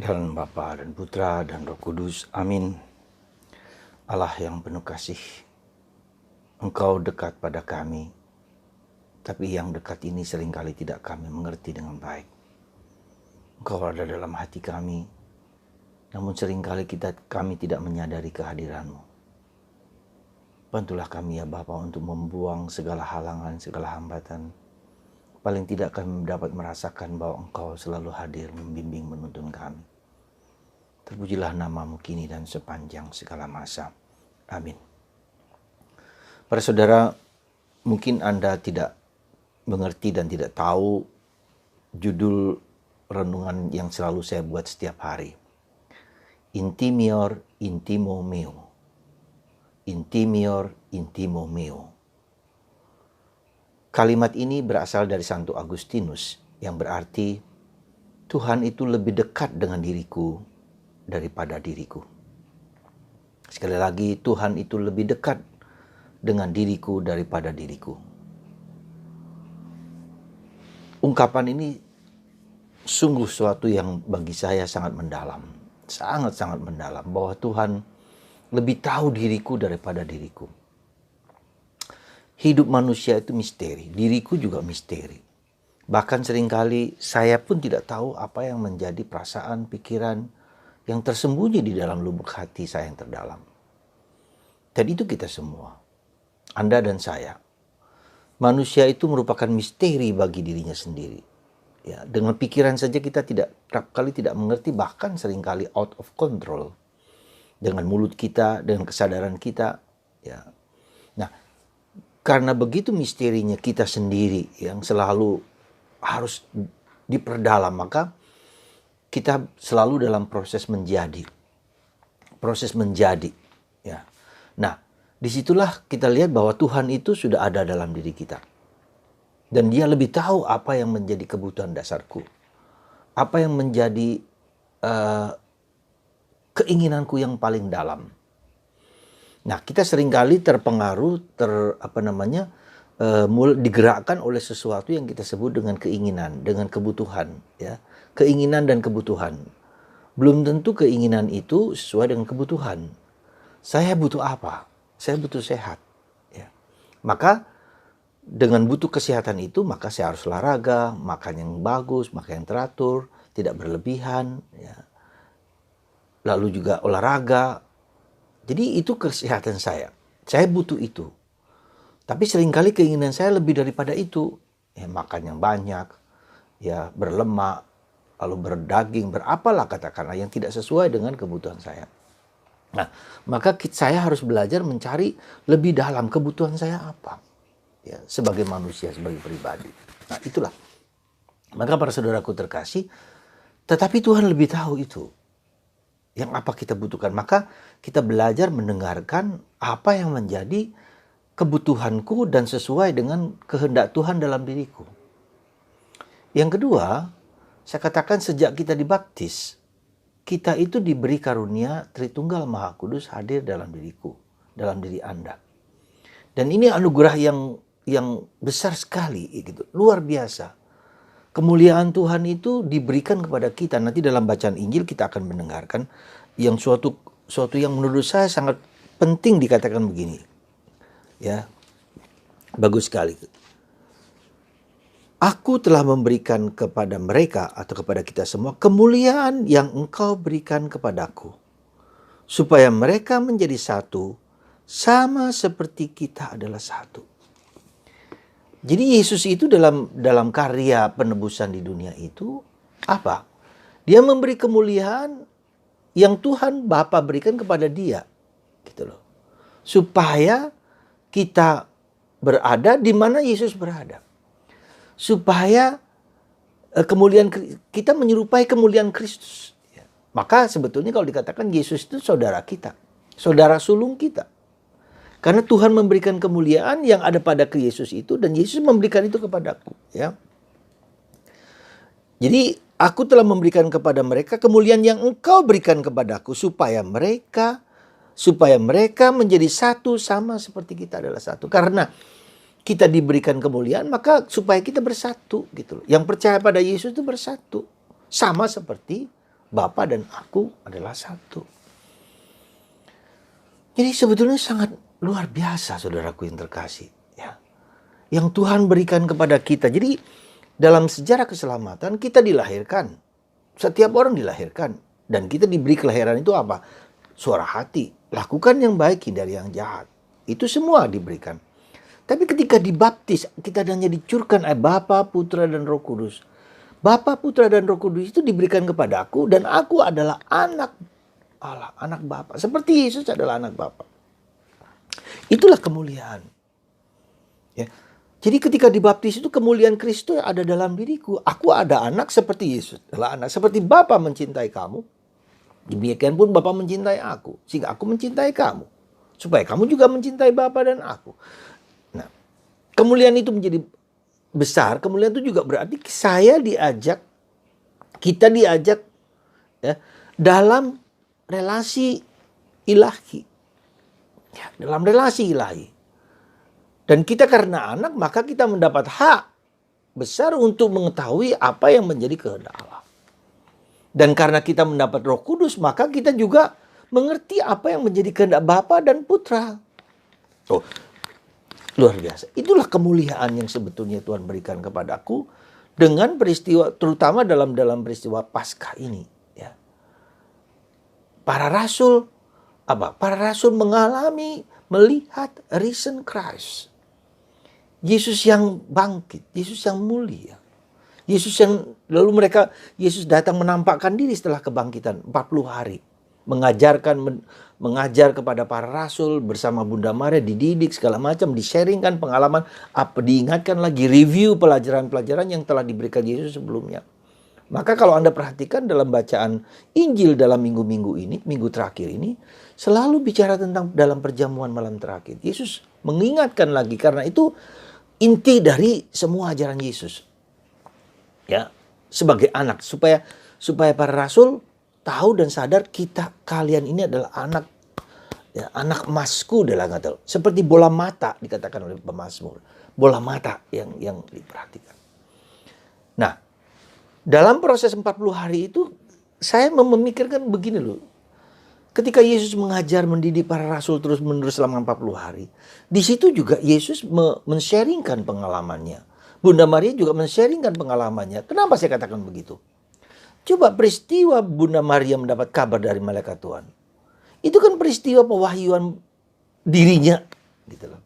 Dalam Bapa dan Putra dan Roh Kudus. Amin. Allah yang penuh kasih, Engkau dekat pada kami, tapi yang dekat ini seringkali tidak kami mengerti dengan baik. Engkau ada dalam hati kami, namun seringkali kami tidak menyadari kehadiran-Mu. Bantulah kami ya Bapa untuk membuang segala halangan, segala hambatan. Paling tidak kami dapat merasakan bahwa Engkau selalu hadir, membimbing, menuntun kami. Terpujilah nama-Mu kini dan sepanjang segala masa. Amin. Para saudara, mungkin Anda tidak mengerti dan tidak tahu judul renungan yang selalu saya buat setiap hari. Intimior intimo meo. Intimior intimo meo. Kalimat ini berasal dari Santo Agustinus yang berarti Tuhan itu lebih dekat dengan diriku daripada diriku. Sekali lagi, Tuhan itu lebih dekat dengan diriku daripada diriku. Ungkapan ini sungguh suatu yang bagi saya sangat mendalam. Sangat-sangat mendalam bahwa Tuhan lebih tahu diriku daripada diriku. Hidup manusia itu misteri, diriku juga misteri. Bahkan seringkali saya pun tidak tahu apa yang menjadi perasaan, pikiran yang tersembunyi di dalam lubuk hati saya yang terdalam. Dan itu kita semua, Anda dan saya. Manusia itu merupakan misteri bagi dirinya sendiri. Ya, dengan pikiran saja kita kerap kali tidak mengerti, bahkan seringkali out of control. Dengan mulut kita, dengan kesadaran kita. Ya. Nah, karena begitu misterinya kita sendiri yang selalu harus diperdalam, maka kita selalu dalam proses menjadi. Proses menjadi. Ya. Nah, disitulah kita lihat bahwa Tuhan itu sudah ada dalam diri kita. Dan Dia lebih tahu apa yang menjadi kebutuhan dasarku. Apa yang menjadi keinginanku yang paling dalam. Nah, kita seringkali terpengaruh, digerakkan oleh sesuatu yang kita sebut dengan keinginan, dengan kebutuhan. Ya. Keinginan dan kebutuhan. Belum tentu keinginan itu sesuai dengan kebutuhan. Saya butuh apa? Saya butuh sehat. Ya. Maka dengan butuh kesehatan itu, maka saya harus olahraga, makan yang bagus, makan yang teratur, tidak berlebihan. Ya. Lalu juga olahraga. Jadi itu kesehatan saya. Saya butuh itu. Tapi seringkali keinginan saya lebih daripada itu. Ya, makan yang banyak, ya berlemak, lalu berdaging, berapalah katakanlah yang tidak sesuai dengan kebutuhan saya. Nah, maka saya harus belajar mencari lebih dalam kebutuhan saya apa. Ya, sebagai manusia, sebagai pribadi. Nah, itulah. Maka para saudaraku terkasih, tetapi Tuhan lebih tahu itu. Yang apa kita butuhkan. Maka kita belajar mendengarkan apa yang menjadi kebutuhanku dan sesuai dengan kehendak Tuhan dalam diriku. Yang kedua, saya katakan sejak kita dibaptis, kita itu diberi karunia Tritunggal Maha Kudus hadir dalam diriku, dalam diri Anda. Dan ini anugerah yang besar sekali, gitu, luar biasa. Kemuliaan Tuhan itu diberikan kepada kita. Nanti dalam bacaan Injil kita akan mendengarkan yang suatu yang menurut saya sangat penting dikatakan begini. Ya, bagus sekali. Aku telah memberikan kepada mereka atau kepada kita semua kemuliaan yang Engkau berikan kepadaku, supaya mereka menjadi satu, sama seperti kita adalah satu. Jadi Yesus itu dalam karya penebusan di dunia itu apa? Dia memberi kemuliaan yang Tuhan Bapa berikan kepada Dia, gitu loh. Supaya kita berada di mana Yesus berada. Supaya kemuliaan kita menyerupai kemuliaan Kristus. Ya. Maka sebetulnya kalau dikatakan Yesus itu saudara kita, saudara sulung kita. Karena Tuhan memberikan kemuliaan yang ada pada Yesus itu, dan Yesus memberikan itu kepadaku. Ya. Jadi aku telah memberikan kepada mereka kemuliaan yang Engkau berikan kepadaku, supaya mereka menjadi satu sama seperti kita adalah satu. Karena kita diberikan kemuliaan, maka supaya kita bersatu gitu loh. Yang percaya pada Yesus itu bersatu, sama seperti Bapa dan aku adalah satu. Jadi sebetulnya sangat luar biasa, saudaraku yang terkasih, ya. Yang Tuhan berikan kepada kita. Jadi dalam sejarah keselamatan kita dilahirkan. Setiap orang dilahirkan. Dan kita diberi kelahiran itu apa? Suara hati. Lakukan yang baik, hindari yang jahat. Itu semua diberikan. Tapi ketika dibaptis, kita hanya dicurkan Bapa, Putra, dan Roh Kudus. Bapa, Putra, dan Roh Kudus itu diberikan kepada aku, dan aku adalah anak Allah, anak Bapa. Seperti Yesus adalah anak Bapa. Itulah kemuliaan. Ya. Jadi ketika dibaptis itu kemuliaan Kristus ada dalam diriku. Aku ada anak seperti Yesus adalah anak. Seperti Bapa mencintai kamu, demikian pun Bapa mencintai aku. Sehingga aku mencintai kamu. Supaya kamu juga mencintai Bapa dan aku. Nah, kemuliaan itu menjadi besar. Kemuliaan itu juga berarti kita diajak ya, dalam relasi ilahi. Ya, dalam relasi ilahi. Dan kita karena anak, maka kita mendapat hak besar untuk mengetahui apa yang menjadi kehendak Allah. Dan karena kita mendapat Roh Kudus, maka kita juga mengerti apa yang menjadi kehendak Bapa dan Putra. Oh, luar biasa. Itulah kemuliaan yang sebetulnya Tuhan berikan kepadaku dengan peristiwa, terutama dalam peristiwa Paskah ini. Ya. Para rasul mengalami, melihat risen Christ. Yesus yang bangkit, Yesus yang mulia. Yesus datang menampakkan diri setelah kebangkitan 40 hari. Mengajar kepada para rasul bersama Bunda Maria, dididik segala macam, di-sharingkan pengalaman, diingatkan lagi, review pelajaran-pelajaran yang telah diberikan Yesus sebelumnya. Maka kalau Anda perhatikan dalam bacaan Injil dalam minggu terakhir ini, selalu bicara tentang dalam perjamuan malam terakhir. Yesus mengingatkan lagi, karena itu inti dari semua ajaran Yesus. Ya, sebagai anak, supaya para rasul tahu dan sadar kalian ini adalah anak, ya, anak emasku dalam kata. Seperti bola mata dikatakan oleh pemazmur. Bola mata yang diperhatikan. Nah, dalam proses 40 hari itu saya memikirkan begini loh. Ketika Yesus mengajar, mendidik para rasul terus-menerus selama 40 hari. Di situ juga Yesus men-sharingkan pengalamannya. Bunda Maria juga men-sharingkan pengalamannya. Kenapa saya katakan begitu? Coba peristiwa Bunda Maria mendapat kabar dari malaikat Tuhan. Itu kan peristiwa pewahyuan dirinya. Gitu loh.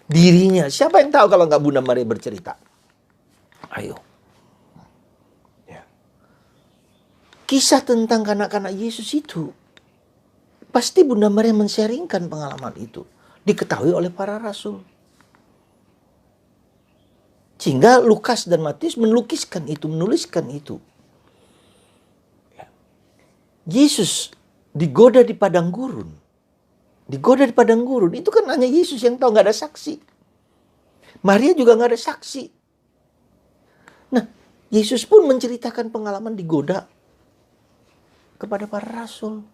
Dirinya. Siapa yang tahu kalau nggak Bunda Maria bercerita? Ayo. Ya. Kisah tentang kanak-kanak Yesus itu. Pasti Bunda Maria men-sharingkan pengalaman itu. Diketahui oleh para rasul. Sehingga Lukas dan Matius menuliskan itu. Ya. Yesus digoda di padang gurun. Itu kan hanya Yesus yang tahu, nggak ada saksi. Maria juga nggak ada saksi. Nah, Yesus pun menceritakan pengalaman digoda kepada para rasul.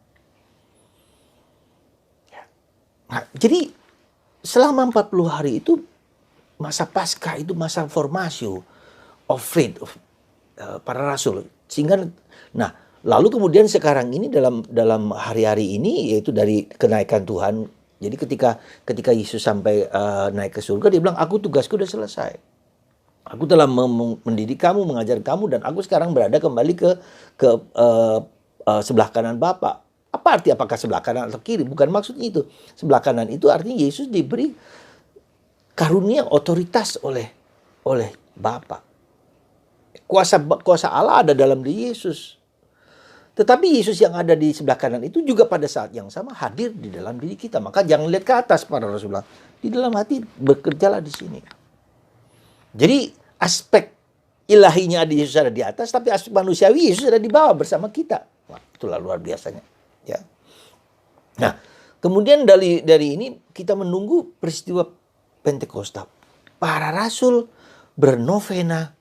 Nah, jadi selama 40 hari itu masa Paskah itu masa formasio of faith of para rasul. Sehingga lalu kemudian sekarang ini dalam hari-hari ini, yaitu dari kenaikan Tuhan. Jadi ketika Yesus sampai naik ke surga, dia bilang, "Aku tugasku udah selesai. Aku telah mendidik kamu, mengajar kamu, dan aku sekarang berada kembali ke sebelah kanan Bapa." Apa arti apakah sebelah kanan atau kiri? Bukan maksudnya itu. Sebelah kanan itu artinya Yesus diberi karunia otoritas oleh Bapa. Kuasa Allah ada dalam diri Yesus. Tetapi Yesus yang ada di sebelah kanan itu juga pada saat yang sama hadir di dalam diri kita. Maka jangan lihat ke atas, para Rasulullah. Di dalam hati bekerjalah di sini. Jadi aspek ilahinya ada, Yesus ada di atas, tapi aspek manusiawi Yesus ada di bawah bersama kita. Wah, itulah luar biasanya. Ya. Nah, kemudian dari ini kita menunggu peristiwa Pentakosta. Para rasul bernovena,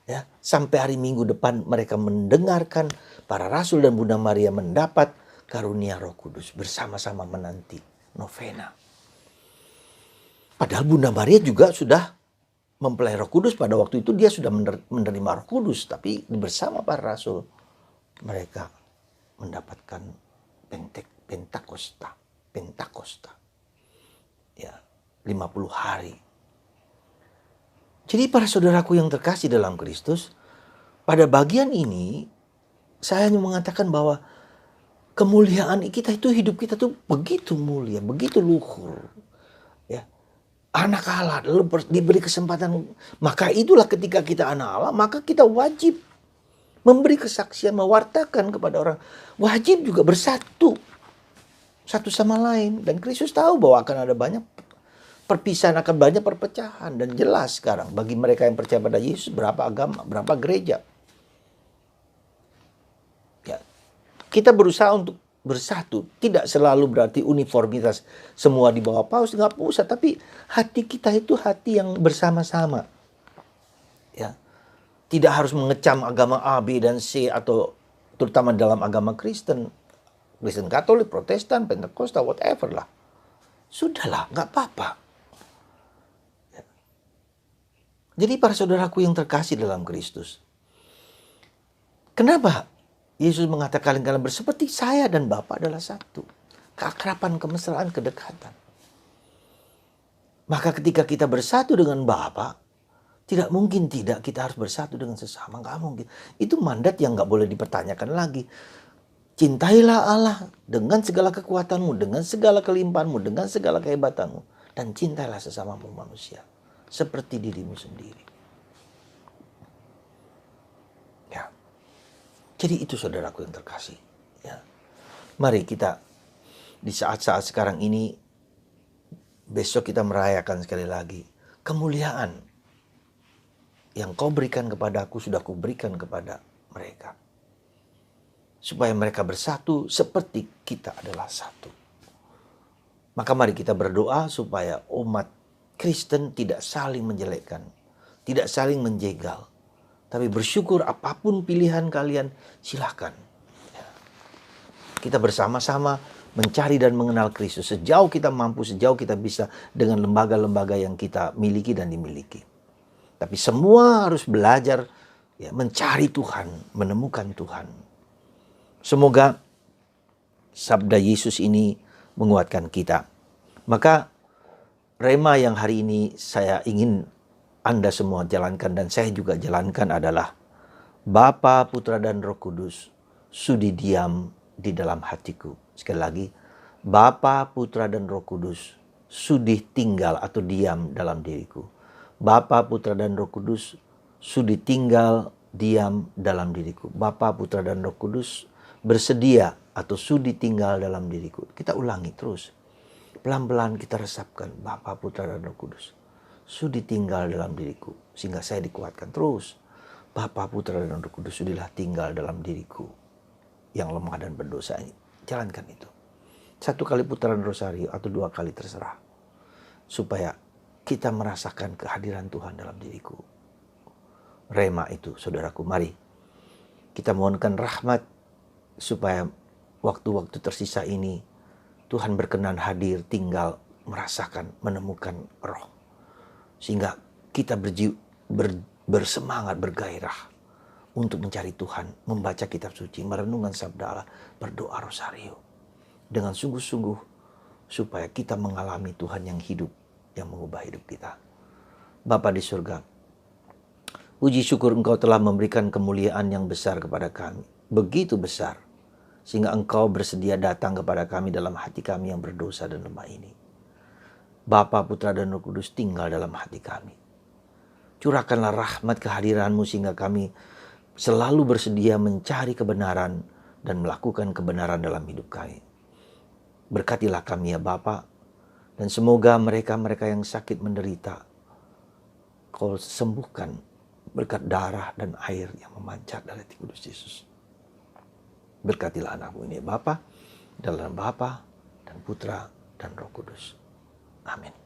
ya, sampai hari Minggu depan mereka mendengarkan para rasul dan Bunda Maria mendapat karunia Roh Kudus, bersama-sama menanti novena. Padahal Bunda Maria juga sudah mempelai Roh Kudus, pada waktu itu dia sudah menerima Roh Kudus, tapi bersama para rasul. mereka mendapatkan Pentakosta. Ya, 50 hari. Jadi para saudaraku yang terkasih dalam Kristus, pada bagian ini saya hanya mengatakan bahwa kemuliaan kita itu, hidup kita tuh begitu mulia, begitu luhur. Ya. Anak Allah diberi kesempatan, maka itulah ketika kita anak Allah, maka kita wajib memberi kesaksian, mewartakan kepada orang. Wajib juga bersatu satu sama lain. Dan Kristus tahu bahwa akan ada banyak perpisahan, akan banyak perpecahan. Dan jelas sekarang bagi mereka yang percaya pada Yesus, berapa agama, berapa gereja. Ya. Kita berusaha untuk bersatu. Tidak selalu berarti uniformitas semua di bawah paus, nggak usah. Tapi hati kita itu hati yang bersama-sama. Ya. Tidak harus mengecam agama A, B, dan C, atau terutama dalam agama Kristen Katolik, Protestan, Pentakosta, whatever lah. Sudahlah, nggak apa-apa. Ya. Jadi para saudaraku yang terkasih dalam Kristus, kenapa Yesus mengatakan kalian berseperti saya dan Bapa adalah satu? Keakraban, kemesraan, kedekatan. Maka ketika kita bersatu dengan Bapa, tidak mungkin tidak kita harus bersatu dengan sesama. Nggak mungkin. Itu mandat yang nggak boleh dipertanyakan lagi. Cintailah Allah dengan segala kekuatanmu, dengan segala kelimpahanmu, dengan segala kehebatanmu. Dan cintailah sesamamu manusia seperti dirimu sendiri. Ya. Jadi itu saudaraku yang terkasih. Ya. Mari kita di saat-saat sekarang ini, besok kita merayakan sekali lagi kemuliaan yang kau berikan kepadaku sudah kuberikan kepada mereka. Supaya mereka bersatu seperti kita adalah satu. Maka mari kita berdoa supaya umat Kristen tidak saling menjelekkan, tidak saling menjegal. Tapi bersyukur apapun pilihan kalian, silahkan. Kita bersama-sama mencari dan mengenal Kristus. Sejauh kita mampu, sejauh kita bisa dengan lembaga-lembaga yang kita miliki dan dimiliki. Tapi semua harus belajar ya, mencari Tuhan, menemukan Tuhan. Semoga sabda Yesus ini menguatkan kita. Maka rema yang hari ini saya ingin Anda semua jalankan dan saya juga jalankan adalah Bapa, Putra, dan Roh Kudus sudi diam di dalam hatiku. Sekali lagi, Bapa, Putra, dan Roh Kudus sudi tinggal atau diam dalam diriku. Bapa, Putra, dan Roh Kudus sudi tinggal diam dalam diriku. Bapa, Putra, dan Roh Kudus bersedia atau sudi tinggal dalam diriku. Kita ulangi terus. Pelan-pelan kita resapkan. Bapa, Putra, dan Roh Kudus sudi tinggal dalam diriku. Sehingga saya dikuatkan terus. Bapa, Putra, dan Roh Kudus sudilah tinggal dalam diriku yang lemah dan berdosa ini. Jalankan itu. 1 kali putaran rosario atau 2 kali terserah. Supaya kita merasakan kehadiran Tuhan dalam diriku. Rema itu saudaraku, mari kita mohonkan rahmat supaya waktu-waktu tersisa ini Tuhan berkenan hadir, tinggal, merasakan, menemukan roh. Sehingga kita bersemangat, bergairah untuk mencari Tuhan, membaca kitab suci, merenungkan sabda Allah, berdoa rosario. Dengan sungguh-sungguh supaya kita mengalami Tuhan yang hidup, yang mengubah hidup kita. Bapa di surga, puji syukur Engkau telah memberikan kemuliaan yang besar kepada kami. Begitu besar. Sehingga Engkau bersedia datang kepada kami dalam hati kami yang berdosa dan lemah ini. Bapa, Putra, dan Roh Kudus tinggal dalam hati kami. Curahkanlah rahmat kehadiran-Mu sehingga kami selalu bersedia mencari kebenaran dan melakukan kebenaran dalam hidup kami. Berkatilah kami ya Bapa, dan semoga mereka-mereka yang sakit menderita, Kau sembuhkan berkat darah dan air yang memancar dari hati kudus Yesus. Berkatilah anakmu ini Bapa, dalam Bapa dan Putra dan Roh Kudus. Amin.